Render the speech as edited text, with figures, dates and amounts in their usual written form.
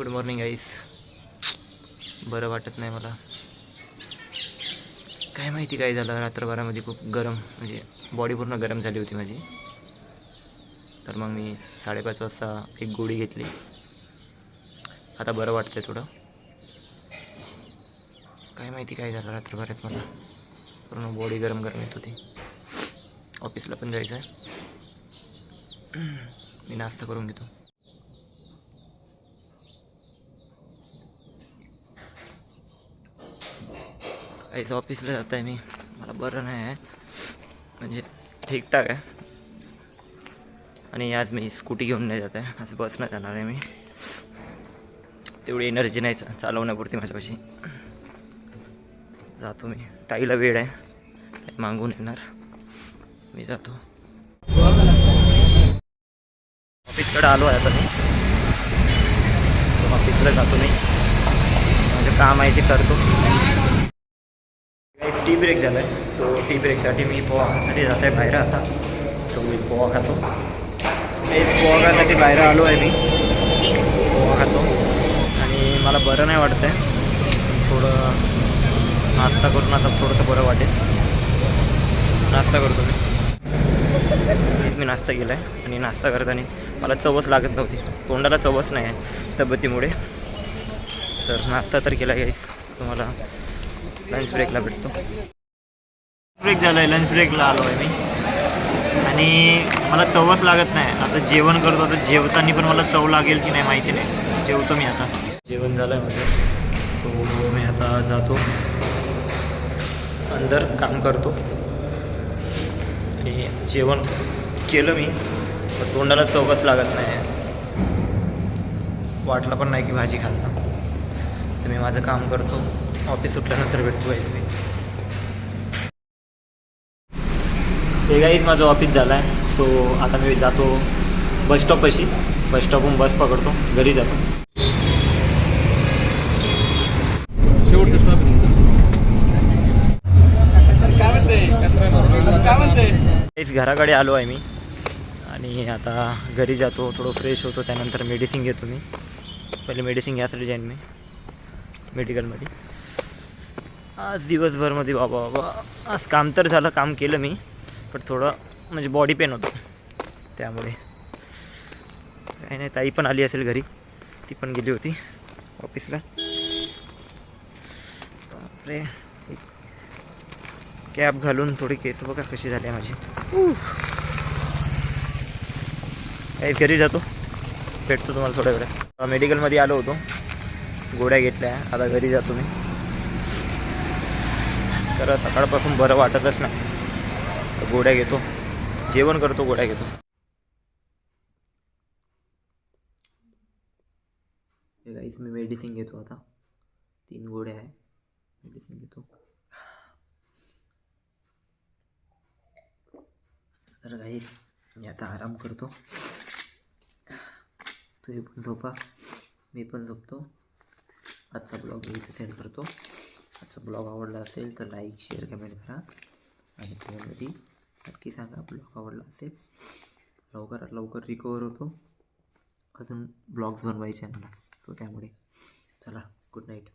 Good morning गाईस. बरं वाटत नाही मला. काय माहिती काय झालं, रात्रभरामध्ये खूप गरम, म्हणजे बॉडी पूर्ण गरम झाली होती माझी. तर मग मी 5:30 वाजता एक गोळी घेतली. आता बरं वाटतंय थोडं. काय माहिती काय झालं रात्रभरात, मला पूर्ण बॉडी गरम गरम येत होती. ऑफिसला पण जायचं आहे. मी नाश्ता करून घेतो. काहीच ऑफिसला जात आहे मी. मला बरं नाही आहे, म्हणजे ठीकठाक आहे. आणि आज मी स्कूटी घेऊन नाही जात आहे, आज बसनं जाणार आहे मी. तेवढी एनर्जी नाही चालवण्यापुरती माझ्यापाशी. जातो मी. ताईला वेळ आहे, ताई मागून येणार. मी जातो. ऑफिसकडे आलो आहे आता मी. ऑफिसला जातो मी, माझं काम आहे जे करतो. टी ब्रेक झाला आहे, सो टी ब्रेकसाठी मी पोहासाठी जात आहे बाहेर आता. सो मी पोहा खातो. पोहा खाण्यासाठी बाहेर आलो आहे मी. पोहा खातो आणि मला बरं नाही वाटत आहे. थोडं नाश्ता करून आता थोडंसं बरं वाटेल. नाश्ता करतो मी नाश्ता केला आहे. आणि नाश्ता करताना मला चवच लागत नव्हती. तोंडाला चवच नाही आहे तब्येतीमुळे. तर नाश्ता तर केला गाईस. तुम्हाला लंच ब्रेकला भेटतो. ब्रेक झाला आहे, लंच ब्रेकला आलो आहे मी. आणि मला चवच लागत नाही. आता जेवण करतो. आता जेवताना पण मला चव लागेल की नाही माहिती नाही. जेवतो मी आता. जेवण झालं आहे माझं. सो मी आता जातो अंदर, काम करतो. आणि जेवण केलं मी, तर तोंडाला चवच लागत नाही. वाटलं पण नाही की भाजी खाल्लं. तर मी माझं काम करतो. ऑफिस सुटल्यानंतर भेटतो आहेस मी. हे गाईज माझं ऑफिस झालं आहे. सो आता मी जातो बसस्टॉपपाशी. बसस्टॉपहून बस पकडतो, घरी जातो. शेवटचं स्टॉप गाईज घराकडे आलो आहे मी. आणि आता घरी जातो, थोडं फ्रेश होतो. त्यानंतर मेडिसिन घेतो मी. पहिले मेडिसिन घ्यायसाठी जाईन मी मेडिकलमध्ये. आज दिवसभरमध्ये बाबा आज काम तर झालं, काम केलं मी. पण थोडं म्हणजे बॉडी पेन होतं, त्यामुळे काही नाही. ताई पण आली असेल घरी, ती पण गेली होती ऑफिसला. बापरे, कॅप घालून थोडी केस बघा कशी झाली आहे माझी. काही घरी जातो, भेटतो तुम्हाला थोड्या वेळात. मेडिकलमध्ये आलो होतो, गोळ्या घेतल्या. आता घरी जातो मी. तर सकाळपासून बरं वाटतच नाही. तर गोळ्या घेतो, जेवण करतो, गोळ्या घेतो. हे गाईस मी मेडिसिन घेतो आता. 3 गोळ्या आहे, मेडिसिन घेतो. तर गाईस मी आता आराम करतो. तुम्ही पण झोपा, मी पण झोपतो. आजचा ब्लॉग मी इथे सेंड करतो. आजचा ब्लॉग आवडला असेल तर लाईक, शेअर, कमेंट करा. आणि कमेंटमध्ये नक्की सांगा ब्लॉग आवडला असेल. लवकरात लवकर रिकवर होतो. अजून ब्लॉग्स बनवायचे आहे मला, सो त्यामुळे चला, गुड नाईट.